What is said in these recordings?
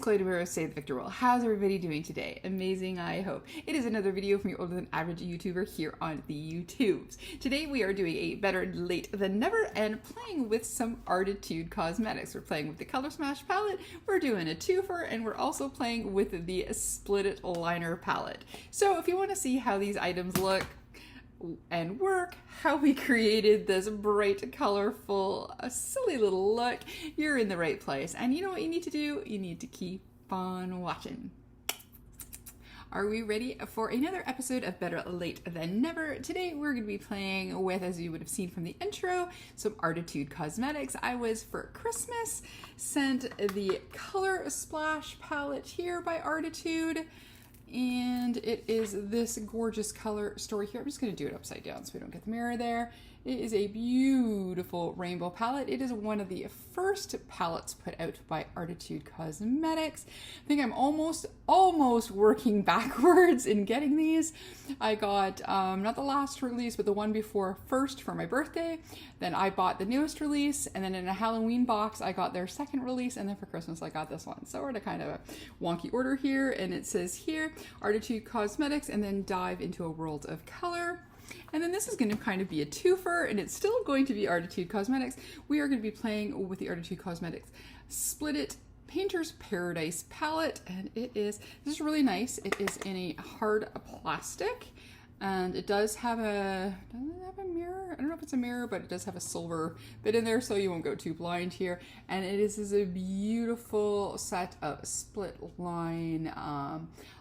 Chloe DeMuro, Say the Victor Will. How's everybody doing today? Amazing, I hope. It is another video from your older than average YouTuber here on the YouTubes. Today we are doing a better late than never and playing with some Arttitude Cosmetics. We're playing with the Color Smash palette, we're doing a twofer, and we're also playing with the Split It liner palette. So if you want to see how these items look and work, how we created this bright, colorful, silly little look, you're in the right place. And you know what you need to do? You need to keep on watching. Are we ready for another episode of Better Late Than Never? Today we're going to be playing with, as you would have seen from the intro, some Arttitude Cosmetics. I was, for Christmas, sent the Color Splash palette here by Arttitude. And it is this gorgeous color story here. I'm just going to do it upside down so we don't get the mirror there. It is a beautiful rainbow palette. It is one of the first palettes put out by Arttitude Cosmetics. I think I'm almost working backwards in getting these. I got, not the last release, but the one before first for my birthday. Then I bought the newest release, and then in a Halloween box, I got their second release, and then for Christmas, I got this one. So we're in a kind of a wonky order here, and it says here, Arttitude Cosmetics, and then dive into a world of color. And then this is going to kind of be a twofer, and it's still going to be Arttitude Cosmetics. We are going to be playing with the Arttitude Cosmetics Split It Painter's Paradise palette, and this is really nice. It is in a hard plastic, and it does have a mirror? I don't know if it's a mirror, but it does have a silver bit in there, so you won't go too blind here. And it is a beautiful set of split line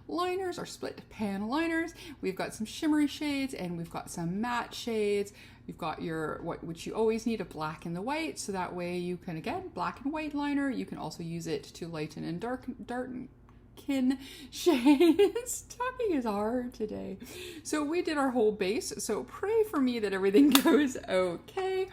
liners, or split pan liners. We've got some shimmery shades, and we've got some matte shades. You've got your, which you always need, a black and the white, so that way you can, again, black and white liner. You can also use it to lighten and darken shades. Talking is hard today. So we did our whole base, so pray for me that everything goes okay.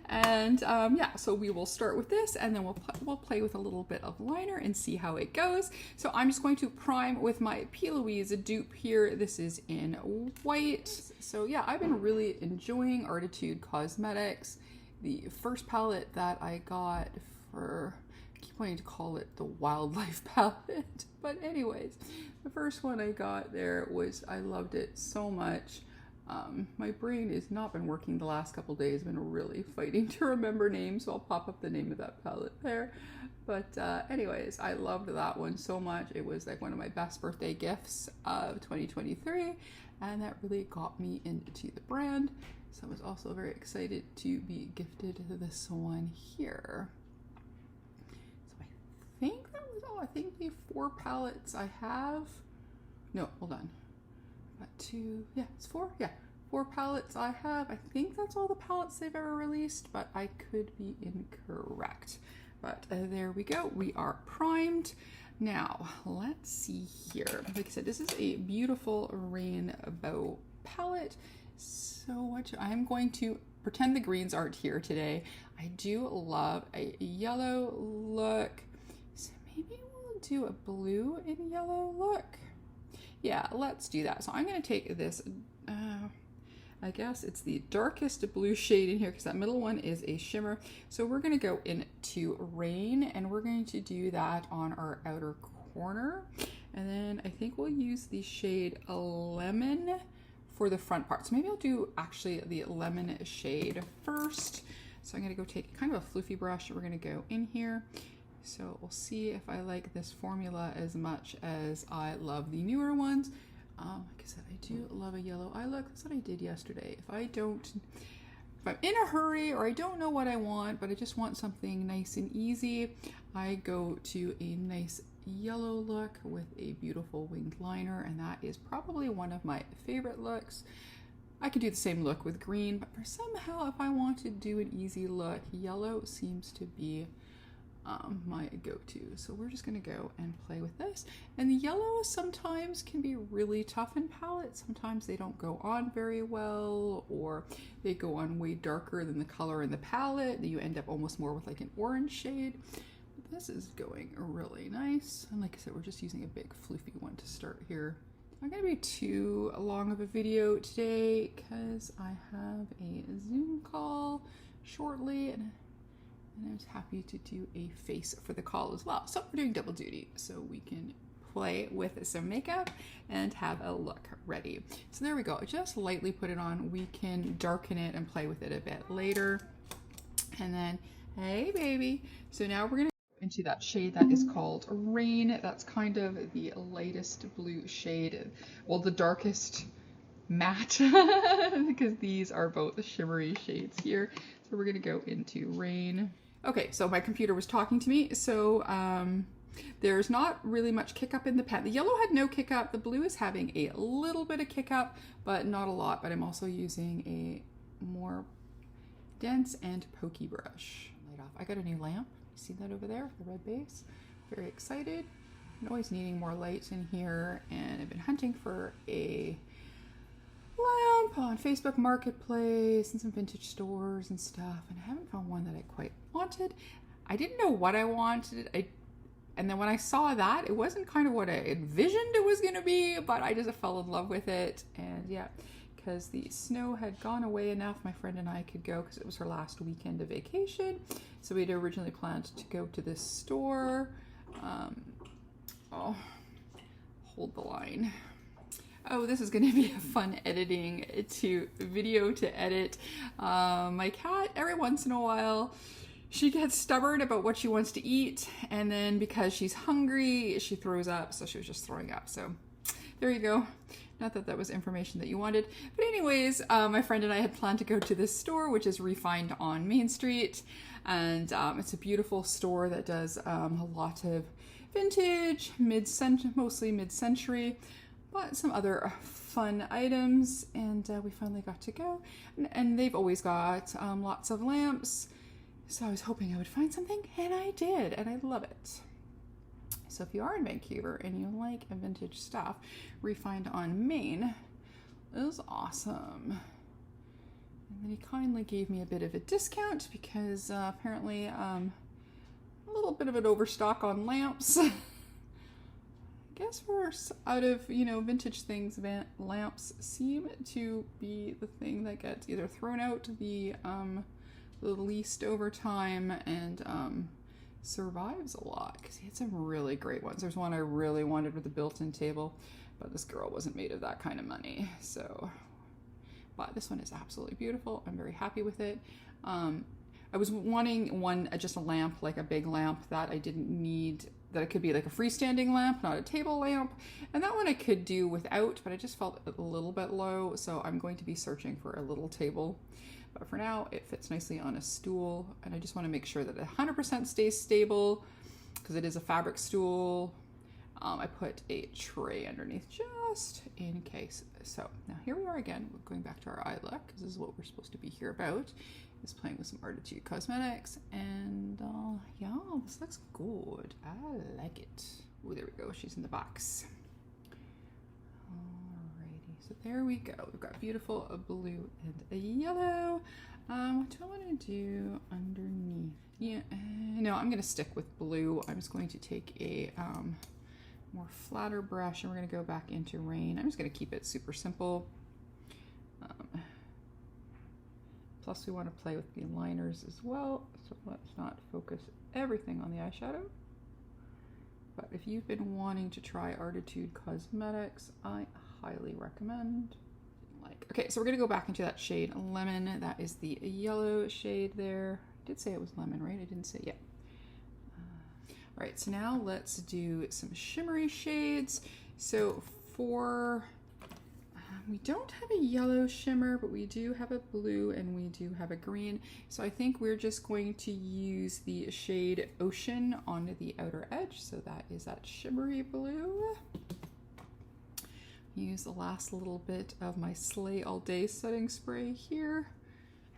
And yeah, so we will start with this, and then we'll play with a little bit of liner and see how it goes. So I'm just going to prime with my P. Louise dupe here. This is in white. So yeah, I've been really enjoying Arttitude Cosmetics. The first palette that I got for, I keep wanting to call it the wildlife palette, but anyways, the first one I got there was, I loved it so much. My brain has not been working the last couple days. I've been really fighting to remember names, so I'll pop up the name of that palette there. But anyways, I loved that one so much. It was like one of my best birthday gifts of 2023, and that really got me into the brand. So I was also very excited to be gifted this one here. So I think that was all. I think the 4 palettes I have. No, hold on. Got 2, yeah, it's 4, yeah, 4 palettes I have. I think that's all the palettes they've ever released, but I could be incorrect. But there we go, we are primed. Now, let's see here. Like I said, this is a beautiful rainbow palette. So I'm going to pretend the greens aren't here today. I do love a yellow look, so maybe we'll do a blue and yellow look. Yeah, let's do that. So I'm going to take this, I guess it's the darkest blue shade in here, because that middle one is a shimmer. So we're going to go into Rain, and we're going to do that on our outer corner. And then I think we'll use the shade Lemon for the front part. So maybe I'll do actually the lemon shade first. So I'm going to go take kind of a floofy brush. We're going to go in here. So we'll see if I like this formula as much as I love the newer ones. Like I said, I do love a yellow eye look. That's what I did yesterday. If I'm in a hurry, or I don't know what I want, but I just want something nice and easy, I go to a nice yellow look with a beautiful winged liner, and that is probably one of my favorite looks. I could do the same look with green, but for somehow, if I want to do an easy look, yellow seems to be my go-to. So we're just going to go and play with this. And the yellows sometimes can be really tough in palettes. Sometimes they don't go on very well, or they go on way darker than the color in the palette. You end up almost more with like an orange shade. But this is going really nice. And like I said, we're just using a big floofy one to start here. It's not going to be too long of a video today because I have a Zoom call shortly, and And I was happy to do a face for the call as well. So we're doing double duty, so we can play with some makeup and have a look ready. So there we go. Just lightly put it on. We can darken it and play with it a bit later. And then, hey baby. So now we're gonna go into that shade that is called Rain. That's kind of the lightest blue shade. Well, the darkest matte, because these are both shimmery shades here. So we're gonna go into Rain. Okay, so my computer was talking to me. So there's not really much kick up in the pen. The yellow had no kick up. The blue is having a little bit of kick up, but not a lot. But I'm also using a more dense and pokey brush. Light off. I got a new lamp. You see that over there, the red base? Very excited. I'm always needing more light in here, and I've been hunting for a lamp on Facebook Marketplace and some vintage stores and stuff, and I haven't found one that I quite wanted. I didn't know what I wanted. And then when I saw that, it wasn't kind of what I envisioned it was going to be, but I just fell in love with it. And yeah, because the snow had gone away enough, my friend and I could go because it was her last weekend of vacation. So we'd originally planned to go to this store. Oh, hold the line. Oh, this is going to be a fun video to edit. My cat, every once in a while, she gets stubborn about what she wants to eat, and then because she's hungry, she throws up. So she was just throwing up. So there you go. Not that that was information that you wanted. But anyways, my friend and I had planned to go to this store, which is Refined on Main Street. And it's a beautiful store that does a lot of vintage, mostly mid-century, but some other fun items. And we finally got to go. And they've always got lots of lamps. So I was hoping I would find something, and I did, and I love it. So if you are in Vancouver and you like vintage stuff, Refined on Main is awesome. And then he kindly gave me a bit of a discount because apparently a little bit of an overstock on lamps. I guess we're out of, vintage things. Lamps seem to be the thing that gets either thrown out the least over time and survives a lot, because he had some really great ones. There's one I really wanted with a built-in table, but this girl wasn't made of that kind of money. So, but this one is absolutely beautiful. I'm very happy with it. I was wanting just a lamp, like a big lamp that I didn't need, that it could be like a freestanding lamp, not a table lamp. And that one I could do without, but I just felt a little bit low. So I'm going to be searching for a little table. But for now, it fits nicely on a stool, and I just want to make sure that it 100% stays stable because it is a fabric stool. I put a tray underneath just in case. So now here we are again. We're going back to our eye look, because this is what we're supposed to be here about, is playing with some Arttitude Cosmetics. And yeah, this looks good. I like it. Oh, there we go. She's in the box. So there we go. We've got beautiful blue and a yellow. What do I want to do underneath? Yeah, no, I'm going to stick with blue. I'm just going to take a more flatter brush, and we're going to go back into Rain. I'm just going to keep it super simple. Plus we want to play with the liners as well, so let's not focus everything on the eyeshadow. But if you've been wanting to try Arttitude Cosmetics, I highly recommend. Okay, so we're gonna go back into that shade Lemon. That is the yellow shade there. I did say it was lemon, right? I didn't say yeah. All right, so now let's do some shimmery shades. So for we don't have a yellow shimmer, but we do have a blue and we do have a green. So I think we're just going to use the shade Ocean on the outer edge. So that is that shimmery blue. Use the last little bit of my Slay All Day setting spray here.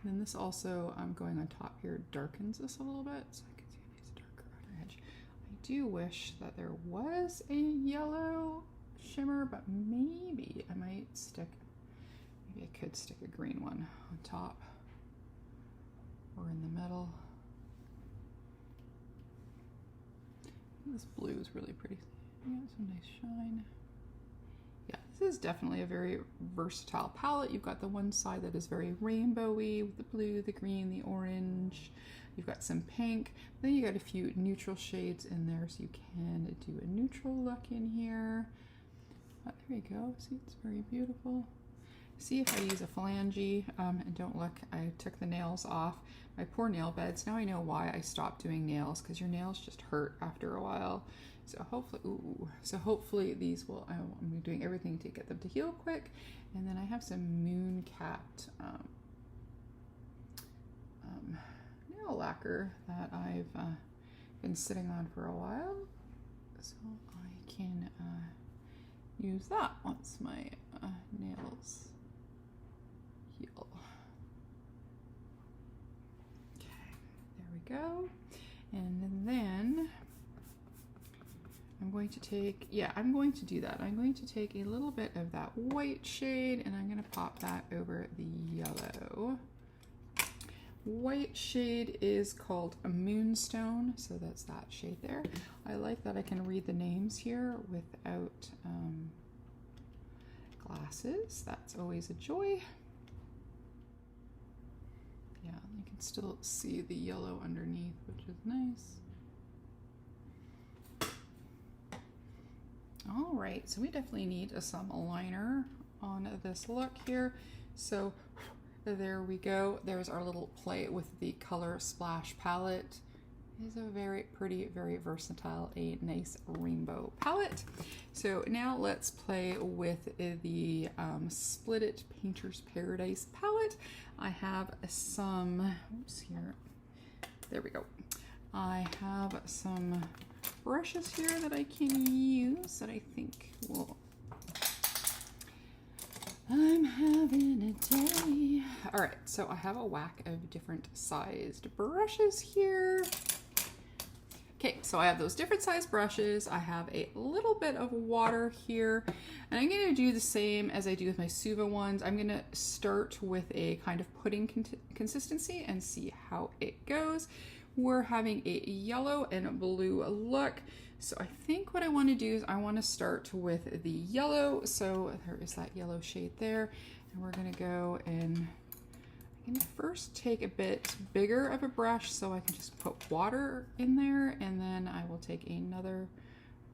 And then this also, I'm going on top here, darkens this a little bit so I can see a nice darker outer edge. I do wish that there was a yellow shimmer, but maybe I might stick, maybe I could stick a green one on top or in the middle. This blue is really pretty. Yeah, some nice shine. Yeah, This is definitely a very versatile palette. You've got the one side that is very rainbowy with the blue, the green, the orange. You've got some pink. Then you got a few neutral shades in there, so you can do a neutral look in here. There you go. See, it's very beautiful. See if I use a phalange, and don't look, I took the nails off my poor nail beds. Now I know why I stopped doing nails, because your nails just hurt after a while. So hopefully these will, I'm doing everything to get them to heal quick. And then I have some moon capped nail lacquer that I've been sitting on for a while. So I can use that once my nails heal. Okay, there we go. And then I'm going to take, I'm going to do that. I'm going to take a little bit of that white shade and I'm going to pop that over the yellow. White shade is called a Moonstone, so that's that shade there. I like that I can read the names here without glasses. That's always a joy. Yeah, you can still see the yellow underneath, which is nice. All right, so we definitely need some liner on this look here. So there we go. There's our little play with the Color Splash palette. It is a very pretty, very versatile, a nice rainbow palette. So now let's play with the Split It Painter's Paradise palette. I have some, oops, here, there we go. I have some brushes here that I can use that I think will, I'm having a day. All right, so I have a whack of different sized brushes here. Okay, so I have those different sized brushes. I have a little bit of water here, and I'm gonna do the same as I do with my Suva ones. I'm gonna start with a kind of pudding consistency and see how it goes. We're having a yellow and blue look. So I think what I want to do is I want to start with the yellow. So there is that yellow shade there. And we're going to go and I'm going to first take a bit bigger of a brush so I can just put water in there. And then I will take another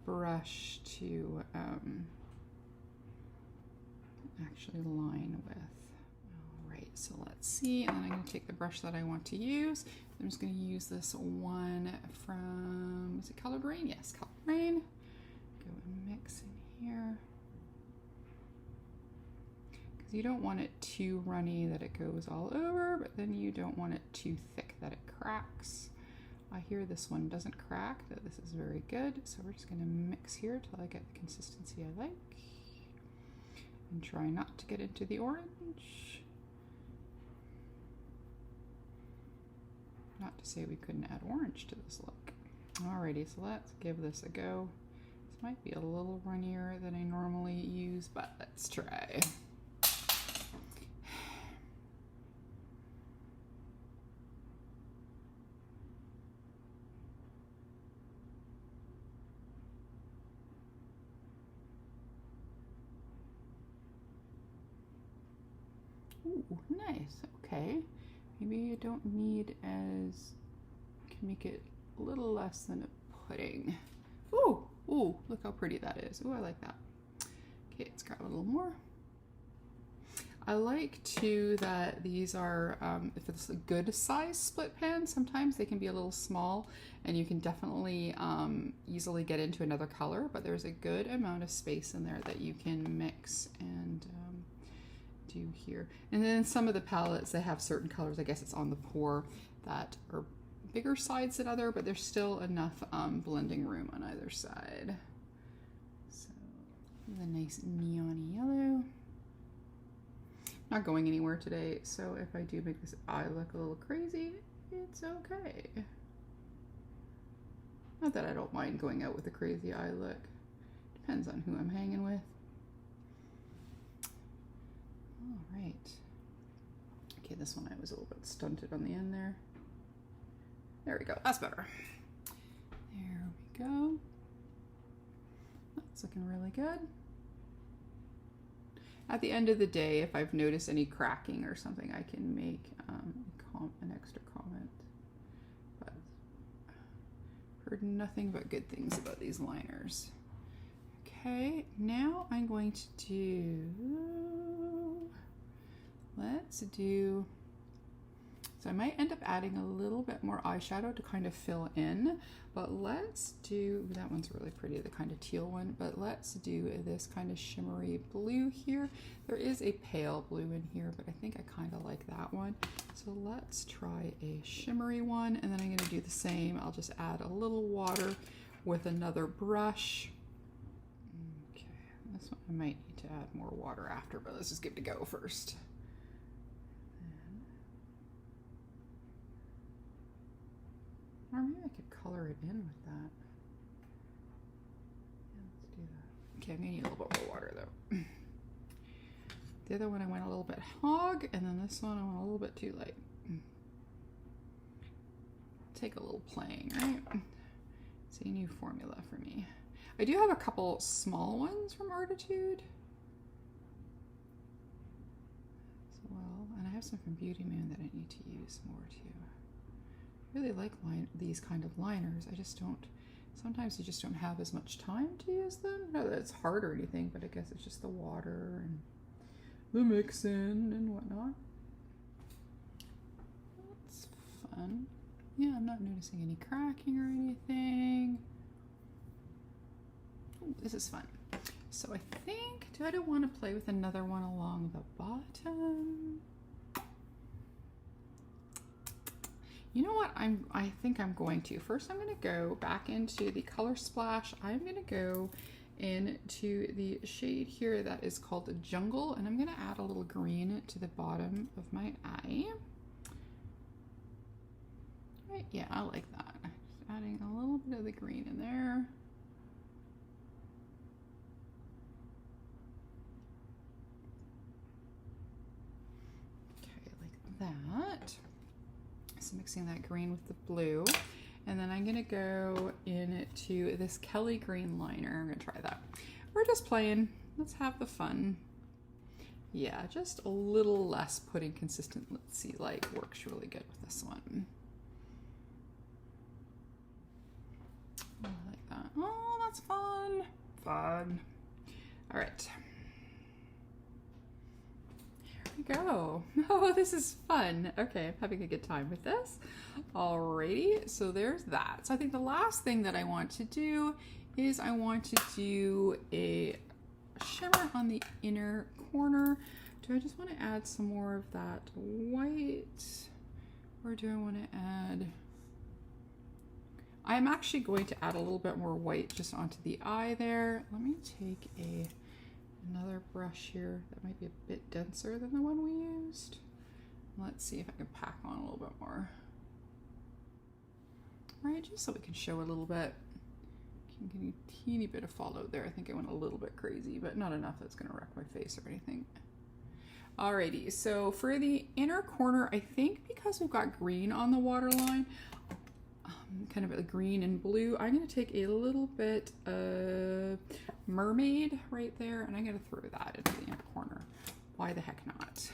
brush to actually line with. All right, so let's see. And then I'm going to take the brush that I want to use. I'm just going to use this one from, is it Colored Rain? Yes, Colored Rain. Go and mix in here. Because you don't want it too runny that it goes all over, but then you don't want it too thick that it cracks. I hear this one doesn't crack, that this is very good. So we're just going to mix here till I get the consistency I like. And try not to get into the orange. Not to say we couldn't add orange to this look. Alrighty, so let's give this a go. This might be a little runnier than I normally use, but let's try. Ooh, nice, okay. Maybe you don't need as, can make it a little less than a pudding. Ooh, ooh, look how pretty that is. Ooh, I like that. Okay, let's grab a little more. I like too that these are, if it's a good size split pan, sometimes they can be a little small and you can definitely easily get into another color, but there's a good amount of space in there that you can mix and do here. And then some of the palettes, they have certain colors, I guess it's on the pour, that are bigger sides than other, but there's still enough blending room on either side. So the nice neon yellow. Not going anywhere today, so if I do make this eye look a little crazy, it's okay. Not that I don't mind going out with a crazy eye look. Depends on who I'm hanging with. All right. Okay, this one I was a little bit stunted on the end there. There we go, that's better. There we go. That's looking really good. at the end of the day, if I've noticed any cracking or something, I can make an extra comment. But heard nothing but good things about these liners. Okay, now I'm going to do, so I might end up adding a little bit more eyeshadow to kind of fill in, but let's do, that one's really pretty, the kind of teal one, but let's do this kind of shimmery blue here. There is a pale blue in here, but I think I kind of like that one. So let's try a shimmery one, and then I'm gonna do the same. I'll just add a little water with another brush. Okay, this one I might need to add more water after, but let's just give it a go first. Or maybe I could color it in with that. Yeah, let's do that. Okay, I'm gonna need a little bit more water though. The other one I went a little bit hog, and then this one I went a little bit too light. Take a little playing, right? It's a new formula for me. I do have a couple small ones from Arttitude as well, and I have some from Beauty Moon that I need to use more too. Really like these kind of liners. I just don't, sometimes you just don't have as much time to use them. Not that it's hard or anything, but I guess it's just the water and the mixing and whatnot. That's fun. Yeah, I'm not noticing any cracking or anything. Ooh, this is fun. So I think, I don't want to play with another one along the bottom. You know what, I think I'm going to. First I'm going to go back into the color splash. I'm going to go into the shade here that is called Jungle, and I'm going to add a little green to the bottom of my eye. Right, yeah, I like that. Just adding a little bit of the green in there. Okay, like that. So mixing that green with the blue, and then I'm gonna go into this Kelly green liner. I'm gonna try that. We're just playing, let's have the fun. Yeah, just a little less putting consistent, let's see, like works really good with this one. I like that. Oh, that's fun. Fun. All right. Go. Oh, this is fun. Okay, I'm having a good time with this. Alrighty, so there's that. So I think the last thing that I want to do is I want to do a shimmer on the inner corner. Do I just want to add some more of that white, or do I want to add, I'm actually going to add a little bit more white just onto the eye there. Let me take another brush here that might be a bit denser than the one we used. Let's see if I can pack on a little bit more. Right, just so we can show a little bit. Can get a teeny bit of fallout there. I think I went a little bit crazy, but not enough that's gonna wreck my face or anything. Alrighty, so for the inner corner, I think because we've got green on the waterline, kind of a green and blue, I'm going to take a little bit of Mermaid right there, and I'm going to throw that into the inner corner. Why the heck not?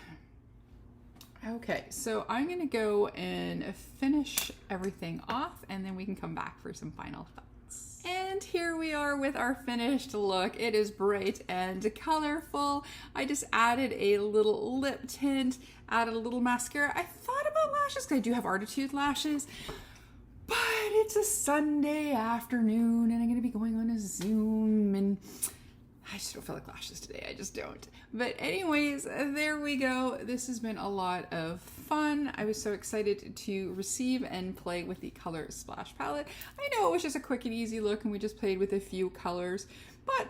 Okay, so I'm going to go and finish everything off, and then we can come back for some final thoughts. And here we are with our finished look. It is bright and colorful. I just added a little lip tint, added a little mascara. I thought about lashes because I do have Arttitude lashes. But it's a Sunday afternoon and I'm gonna be going on a Zoom and I just don't feel like lashes today, I just don't. But anyways, there we go. This has been a lot of fun. I was so excited to receive and play with the Color Splash palette. I know it was just a quick and easy look and we just played with a few colors, but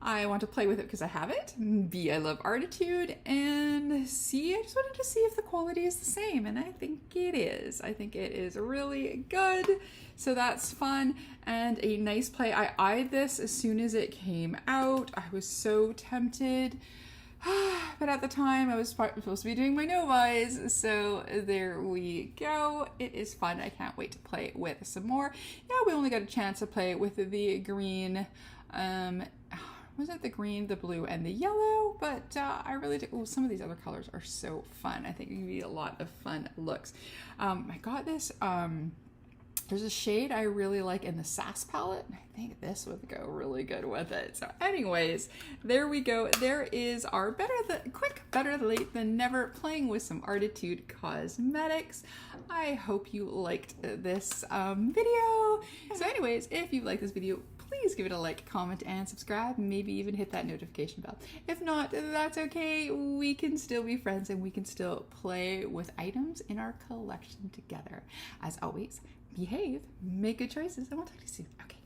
I want to play with it because I have it. B, I love Arttitude, and C, I just wanted to see if the quality is the same, and I think it is. I think it is really good, so that's fun, and a nice play. I eyed this as soon as it came out. I was so tempted, but at the time I was supposed to be doing my Novais, so there we go. It is fun. I can't wait to play with some more. Yeah, we only got a chance to play with the green, Was it the green, the blue, and the yellow? But I really do. Oh, some of these other colors are so fun. I think it can be a lot of fun looks. I got this. There's a shade I really like in the Sass palette, and I think this would go really good with it. So anyways, there we go. There is our better late than never, playing with some Arttitude Cosmetics. I hope you liked this video. So anyways, if you like this video, please give it a like, comment, and subscribe. Maybe even hit that notification bell. If not, that's okay. We can still be friends and we can still play with items in our collection together. As always, behave, make good choices, and we'll talk to you soon. Okay.